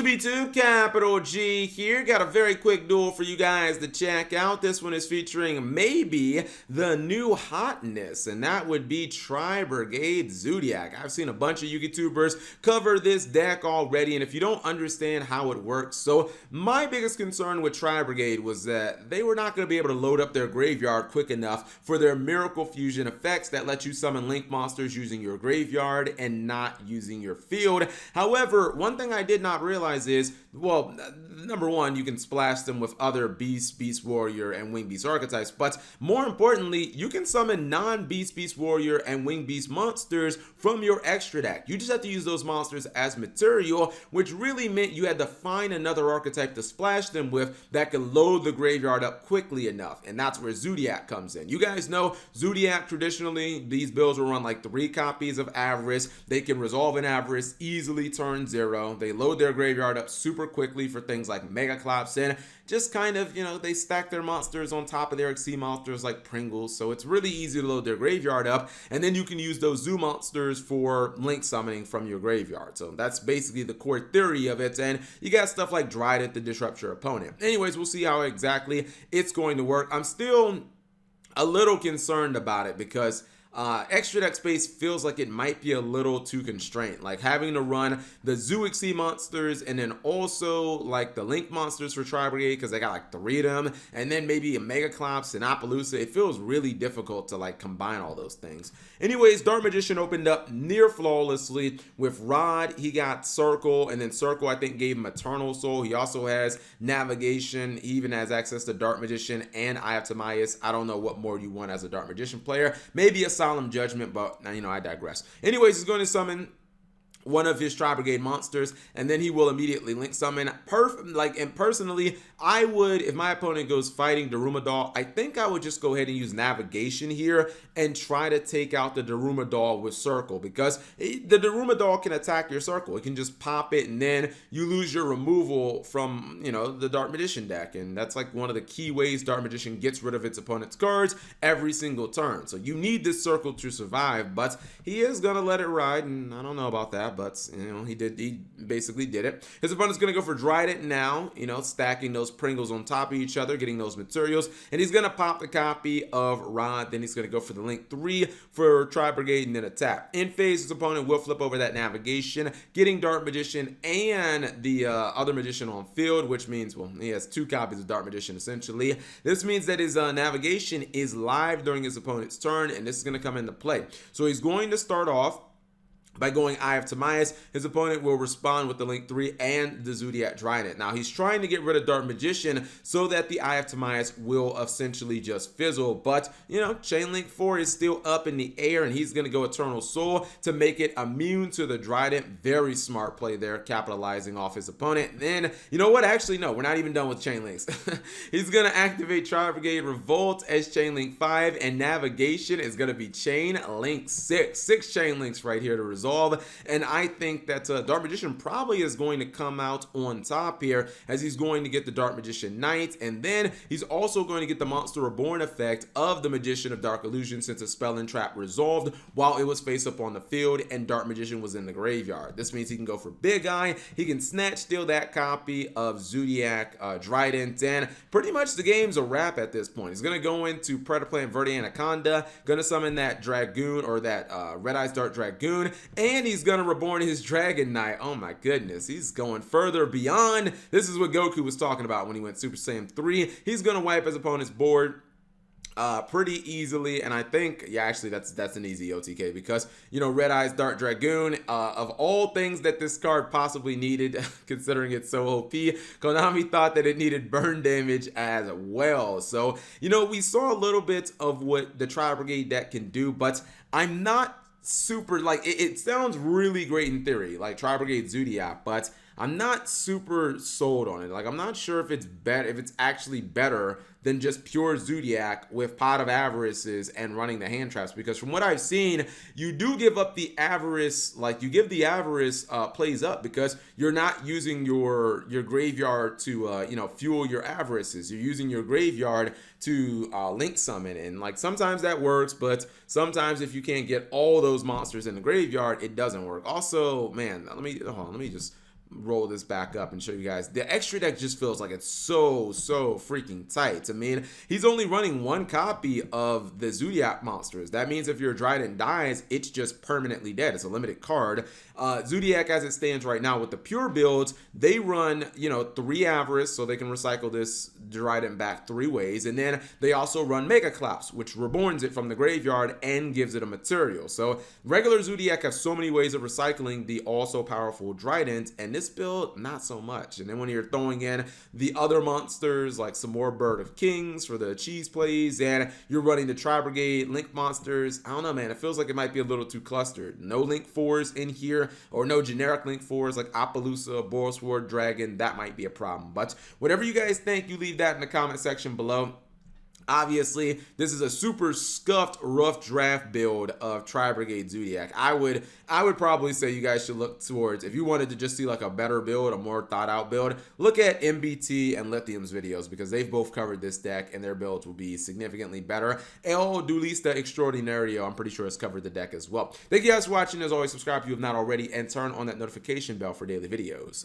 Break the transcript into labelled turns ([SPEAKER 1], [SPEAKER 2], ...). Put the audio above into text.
[SPEAKER 1] YouTube, capital G here. Got a very quick duel for you guys to check out. This one is featuring maybe the new hotness, and that would be Tri-Brigade Zodiac. I've seen a bunch of YouTubers cover this deck already, and if you don't understand how it works, so my biggest concern with Tri-Brigade was that they were not going to be able to load up their graveyard quick enough for their Miracle Fusion effects that let you summon Link monsters using your graveyard and not using your field. However, one thing I did not realize is, well, number one, you can splash them with other Beast, Beast Warrior, and Wing Beast archetypes, but more importantly, you can summon non-Beast, Beast Warrior, and Wing Beast monsters from your extra deck. You just have to use those monsters as material, which really meant you had to find another archetype to splash them with that could load the graveyard up quickly enough, and that's where Zodiac comes in. You guys know Zodiac, traditionally, these builds will run like 3 copies of Avarice. They can resolve an Avarice, easily turn 0. They load their graveyard up super quickly for things like Mega Clops, and just kind of, you know, they stack their monsters on top of their XC monsters like Pringles, so it's really easy to load their graveyard up, and then you can use those zoo monsters for link summoning from your graveyard. So that's basically the core theory of it, and you got stuff like Dryden to disrupt your opponent. Anyways, we'll see how exactly it's going to work. I'm still a little concerned about it because extra deck space feels like it might be a little too constrained, like having to run the Zoo XC monsters and then also like the Link monsters for Tri-Brigade because they got like 3 of them, and then maybe a Mega Clops and Appaloosa. It feels really difficult to like combine all those things. Anyways, Dark Magician opened up near flawlessly with Rod. He got Circle, and then Circle I think gave him Eternal Soul. He also has Navigation. He even has access to Dark Magician and Eye of Timaeus. I don't know what more you want as a Dark Magician player. Maybe a Solemn Judgment, but you know, I digress. Anyways, he's going to summon one of his Tri-Brigade monsters, and then he will immediately link summon. And personally, I would, if my opponent goes fighting Daruma, I think I would just go ahead and use Navigation here and try to take out the Daruma with Circle, because the Daruma can attack your Circle. It can just pop it, and then you lose your removal from, you know, the Dark Magician deck, and that's like one of the key ways Dark Magician gets rid of its opponent's cards every single turn. So you need this Circle to survive, but he is gonna let it ride, and I don't know about that, but you know, he basically did it. His opponent's gonna go for Dryden now, you know, stacking those Pringles on top of each other, getting those materials, and he's gonna pop the copy of Rod. Then he's gonna go for the Link 3 for Tri-Brigade and then attack. In phase, his opponent will flip over that Navigation, getting Dark Magician and the other Magician on field, which means, well, he has 2 copies of Dark Magician essentially. This means that his Navigation is live during his opponent's turn, and this is gonna come into play. So he's going to start off by going Eye of Timaeus. His opponent will respond with the Link 3 and the Zodiac Dryden. Now, he's trying to get rid of Dark Magician so that the Eye of Timaeus will essentially just fizzle, but, you know, Chain Link 4 is still up in the air, and he's going to go Eternal Soul to make it immune to the Dryden. Very smart play there, capitalizing off his opponent. Then, you know what? Actually, no, we're not even done with Chain Links. He's going to activate Tri-Brigade Revolt as Chain Link 5, and Navigation is going to be Chain Link 6. 6 Chain Links right here to resolve. And I think that Dark Magician probably is going to come out on top here, as he's going to get the Dark Magician Knight, and then he's also going to get the Monster Reborn effect of the Magician of Dark Illusion, since a Spell and Trap resolved while it was face up on the field and Dark Magician was in the graveyard. This means he can go for Big Eye, he can snatch steal that copy of Zodiac Dryden, and pretty much the game's a wrap at this point. He's going to go into Predaplant Verde Anaconda, going to summon that Dragoon, or that Red Eyes Dark Dragoon, and he's gonna reborn his Dragon Knight. Oh my goodness, he's going further beyond. This is what Goku was talking about when he went Super Saiyan 3. He's gonna wipe his opponent's board pretty easily, and I think, yeah, actually that's an easy OTK, because, you know, Red Eyes Dark Dragoon, of all things that this card possibly needed, considering it's so OP, Konami thought that it needed burn damage as well. So, you know, we saw a little bit of what the Tri-Brigade deck can do, but I'm not super, like, it sounds really great in theory, like Tri-Brigade Zodiac, but I'm not super sold on it. Like, I'm not sure if it's better, if it's actually better than just pure Zodiac with Pot of Avarices and running the hand traps, because from what I've seen, you do give up the Avarice, like you give the Avarice plays up, because you're not using your graveyard to you know, fuel your Avarices. You're using your graveyard to link summon, and like sometimes that works, but sometimes if you can't get all those monsters in the graveyard, it doesn't work. Also, man, let me just roll this back up and show you guys. The extra deck just feels like it's so freaking tight. I mean, he's only running one copy of the Zodiac monsters. That means if your Trident dies, it's just permanently dead. It's a limited card. Zodiac, as it stands right now with the pure builds, they run, you know, 3 Avarice, so they can recycle this Trident back 3 ways, and then they also run Mega Collapse, which reborns it from the graveyard and gives it a material. So regular Zodiac has so many ways of recycling the also powerful Trident, and this build, not so much. And then when you're throwing in the other monsters, like some more Bird of Kings for the cheese plays, and you're running the Tri-Brigade Link monsters, I don't know, man, it feels like it might be a little too clustered. No Link 4s in here, or no generic Link 4s like Appaloosa, Borsword, Dragon. That might be a problem. But whatever you guys think, you leave that in the comment section below. Obviously, this is a super scuffed, rough draft build of Tri-Brigade Zodiac. I would probably say you guys should look towards, if you wanted to just see like a better build, a more thought out build, look at MBT and Lithium's videos, because they've both covered this deck and their builds will be significantly better. El Duelista Extraordinario, I'm pretty sure, has covered the deck as well. Thank you guys for watching. As always, subscribe if you have not already and turn on that notification bell for daily videos.